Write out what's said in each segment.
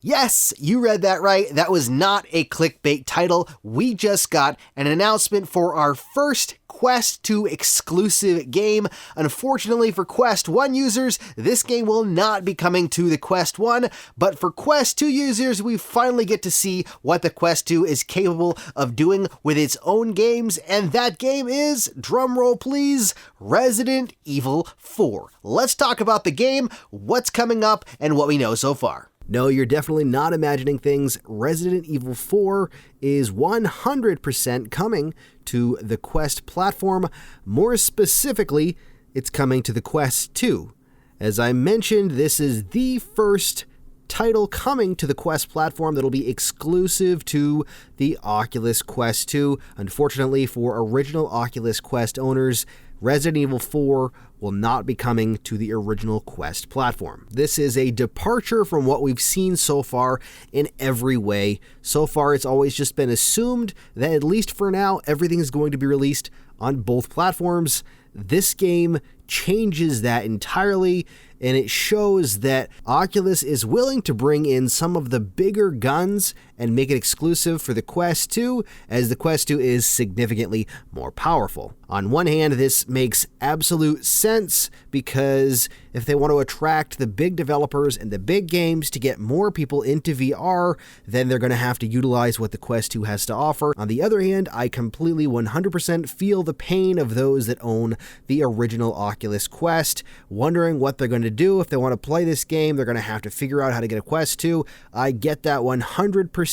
Yes, you read that right. That was not a clickbait title. We just got an announcement for our first Quest 2 exclusive game. Unfortunately for Quest 1 users, this game will not be coming to the Quest 1, but for Quest 2 users, we finally get to see what the Quest 2 is capable of doing with its own games, and that game is, drumroll please, Resident Evil 4. Let's talk about the game, what's coming up, and what we know so far. No, you're definitely not imagining things. Resident Evil 4 is 100% coming to the Quest platform. More specifically, it's coming to the Quest 2. As I mentioned, this is the first title coming to the Quest platform that'll be exclusive to the Oculus Quest 2. Unfortunately for original Oculus Quest owners, Resident Evil 4 will not be coming to the original Quest platform. This is a departure from what we've seen so far in every way. So far, it's always just been assumed that, at least for now, everything is going to be released on both platforms. This game changes that entirely, and it shows that Oculus is willing to bring in some of the bigger guns and make it exclusive for the Quest 2, as the Quest 2 is significantly more powerful. On one hand, this makes absolute sense, because if they want to attract the big developers and the big games to get more people into VR, then they're going to have to utilize what the Quest 2 has to offer. On the other hand, I completely 100% feel the pain of those that own the original Oculus Quest, wondering what they're going to do. If they want to play this game, they're going to have to figure out how to get a Quest 2. I get that 100%.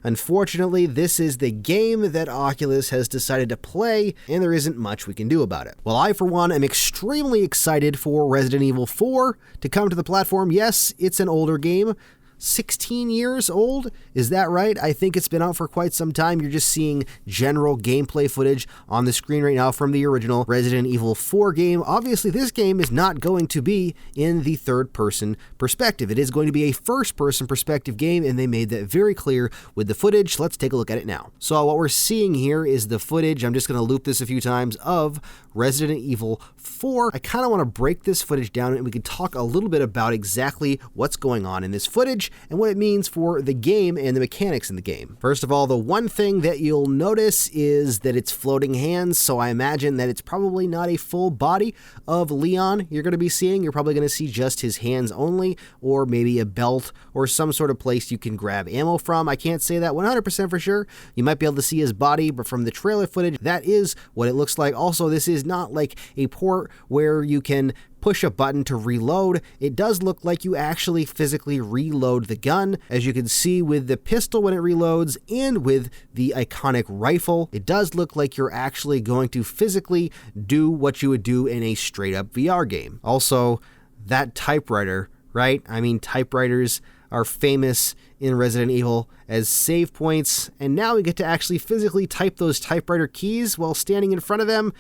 Unfortunately, this is the game that Oculus has decided to play, and there isn't much we can do about it. Well, I, for one, am extremely excited for Resident Evil 4 to come to the platform. Yes, it's an older game. 16 years old? Is that right? I think it's been out for quite some time. You're just seeing general gameplay footage on the screen right now from the original Resident Evil 4 game. Obviously, this game is not going to be in the third-person perspective. It is going to be a first-person perspective game, and they made that very clear with the footage. Let's take a look at it now. So what we're seeing here is the footage. I'm just going to loop this a few times of Resident Evil 4. I kind of want to break this footage down, and we can talk a little bit about exactly what's going on in this footage and what it means for the game and the mechanics in the game. First of all, the one thing that you'll notice is that it's floating hands, so I imagine that it's probably not a full body of Leon you're going to be seeing. You're probably going to see just his hands only, or maybe a belt or some sort of place you can grab ammo from. I can't say that 100% for sure. You might be able to see his body, but from the trailer footage, that is what it looks like. Also, this is not like a port where you can push a button to reload. It does look like you actually physically reload the gun, as you can see with the pistol when it reloads and with the iconic rifle. It does look like you're actually going to physically do what you would do in a straight up VR game. Also, that typewriter, right? I mean, typewriters are famous in Resident Evil as save points, and now we get to actually physically type those typewriter keys while standing in front of them.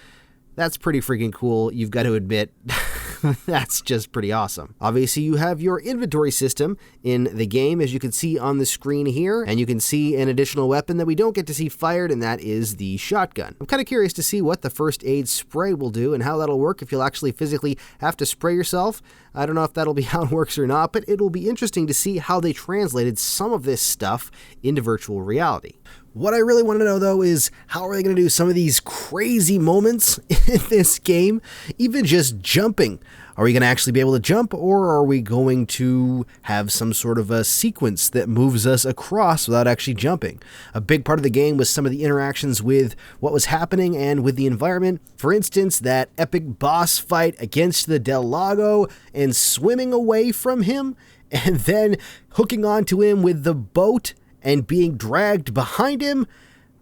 That's pretty freaking cool, you've got to admit. That's just pretty awesome. Obviously, you have your inventory system in the game, as you can see on the screen here, and you can see an additional weapon that we don't get to see fired, and that is the shotgun. I'm kind of curious to see what the first aid spray will do and how that'll work, if you'll actually physically have to spray yourself. I don't know if that'll be how it works or not, but it'll be interesting to see how they translated some of this stuff into virtual reality. What I really want to know, though, is how are they going to do some of these crazy moments in this game? Even just jumping. Are we going to actually be able to jump, or are we going to have some sort of a sequence that moves us across without actually jumping? A big part of the game was some of the interactions with what was happening and with the environment. For instance, that epic boss fight against the Del Lago and swimming away from him, and then hooking onto him with the boat and being dragged behind him.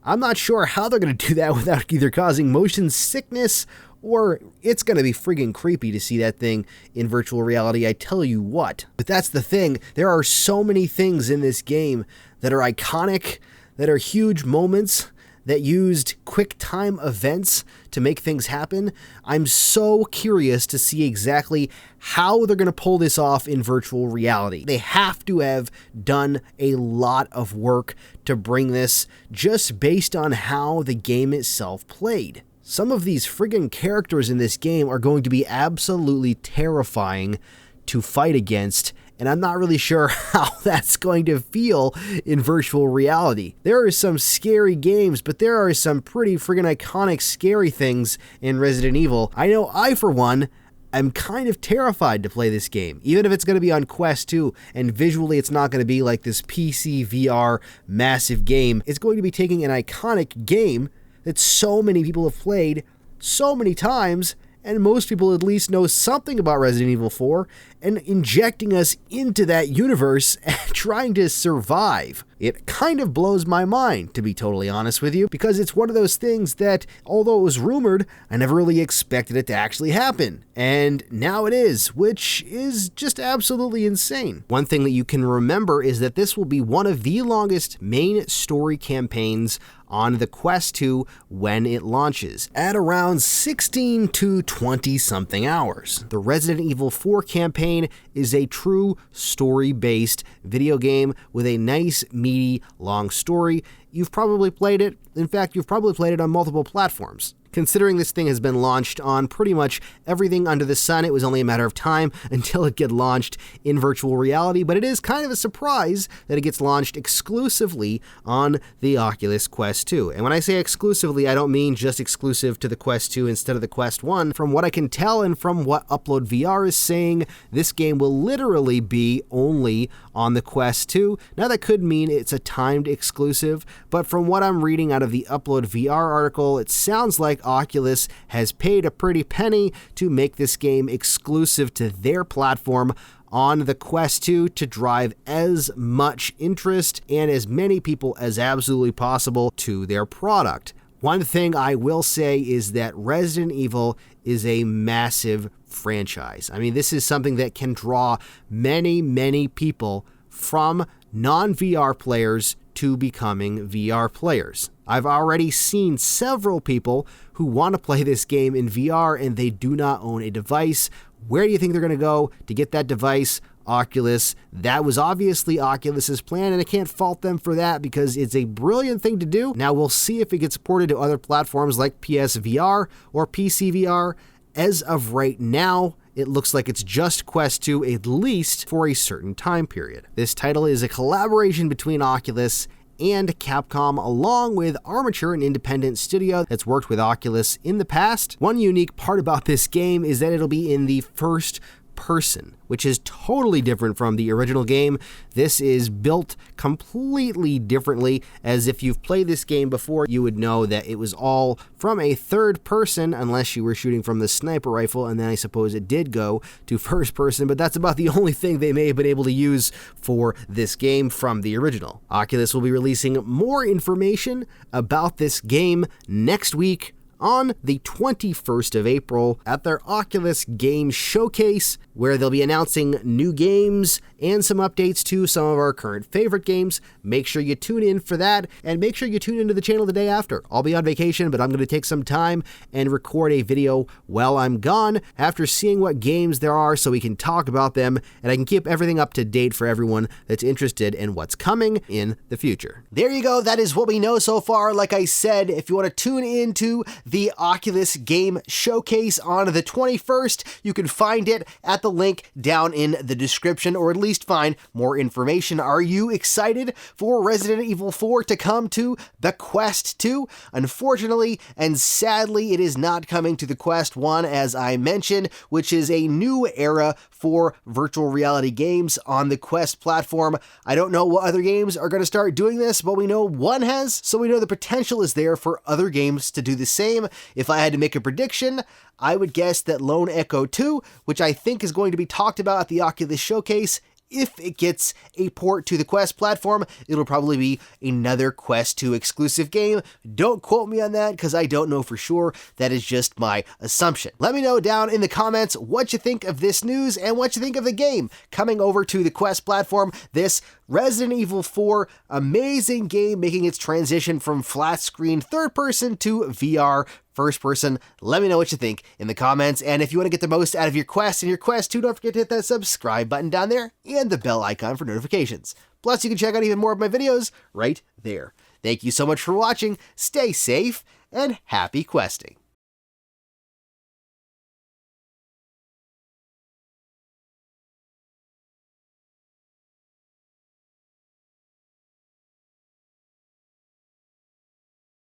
I'm not sure how they're going to do that without either causing motion sickness, or it's going to be friggin' creepy to see that thing in virtual reality, I tell you what. But that's the thing. There are so many things in this game that are iconic, that are huge moments, that used quick time events to make things happen. I'm so curious to see exactly how they're going to pull this off in virtual reality. They have to have done a lot of work to bring this, just based on how the game itself played. Some of these friggin' characters in this game are going to be absolutely terrifying to fight against and I'm not really sure how that's going to feel in virtual reality. There are some scary games, but there are some pretty friggin' iconic scary things in Resident Evil. I know I, for one, I'm kind of terrified to play this game, even if it's going to be on Quest 2, and visually it's not going to be like this PC VR massive game. It's going to be taking an iconic game that so many people have played so many times, and most people at least know something about Resident Evil 4, and injecting us into that universe and trying to survive. It kind of blows my mind, to be totally honest with you, because it's one of those things that, although it was rumored, I never really expected it to actually happen. And now it is, which is just absolutely insane. One thing that you can remember is that this will be one of the longest main story campaigns on the Quest 2 when it launches, at around 16 to 20 something hours. The Resident Evil 4 campaign is a true story-based video game with a nice, meaty, long story. You've probably played it. In fact, you've probably played it on multiple platforms. Considering this thing has been launched on pretty much everything under the sun, it was only a matter of time until it gets launched in virtual reality, but it is kind of a surprise that it gets launched exclusively on the Oculus Quest 2. And when I say exclusively, I don't mean just exclusive to the Quest 2 instead of the Quest 1. From what I can tell and from what Upload VR is saying, this game will literally be only on the Quest 2. Now that could mean it's a timed exclusive, but from what I'm reading out of the Upload VR article, it sounds like Oculus has paid a pretty penny to make this game exclusive to their platform on the Quest 2 to drive as much interest and as many people as absolutely possible to their product. One thing I will say is that Resident Evil is a massive franchise. I mean, this is something that can draw many, many people from non-VR players to becoming VR players. I've already seen several people who want to play this game in VR and they do not own a device. Where do you think they're going to go to get that device? Oculus. That was obviously Oculus's plan, and I can't fault them for that because it's a brilliant thing to do. Now we'll see if it gets ported to other platforms like PSVR or PCVR. As of right now, it looks like it's just Quest 2, at least for a certain time period. This title is a collaboration between Oculus and Capcom, along with Armature, an independent studio that's worked with Oculus in the past. One unique part about this game is that it'll be in the first person, which is totally different from the original game. This is built completely differently. As if you've played this game before, you would know that it was all from a third person, unless you were shooting from the sniper rifle, and then I suppose it did go to first person, but that's about the only thing they may have been able to use for this game from the original. Oculus will be releasing more information about this game next week on the 21st of April at their Oculus Games Showcase, where they'll be announcing new games and some updates to some of our current favorite games. Make sure you tune in for that, and make sure you tune into the channel the day after. I'll be on vacation, but I'm going to take some time and record a video while I'm gone after seeing what games there are so we can talk about them, and I can keep everything up to date for everyone that's interested in what's coming in the future. There you go. That is what we know so far. Like I said, if you want to tune into the Oculus Game Showcase on the 21st, you can find it at the link down in the description, or at least find more information. Are you excited for Resident Evil 4 to come to the Quest 2? Unfortunately and sadly, it is not coming to the Quest 1, as I mentioned, which is a new era for virtual reality games on the Quest platform. I don't know what other games are going to start doing this, but we know one has, so we know the potential is there for other games to do the same. If I had to make a prediction, I would guess that Lone Echo 2, which I think is going to be talked about at the Oculus Showcase, if it gets a port to the Quest platform, it'll probably be another Quest 2 exclusive game. Don't quote me on that because I don't know for sure. That is just my assumption. Let me know down in the comments what you think of this news and what you think of the game coming over to the Quest platform. This Resident Evil 4, amazing game making its transition from flat screen third person to VR first person. Let me know what you think in the comments, and if you want to get the most out of your Quest and your Quest 2, don't forget to hit that subscribe button down there and the bell icon for notifications. Plus, you can check out even more of my videos right there. Thank you so much for watching, stay safe, and happy questing.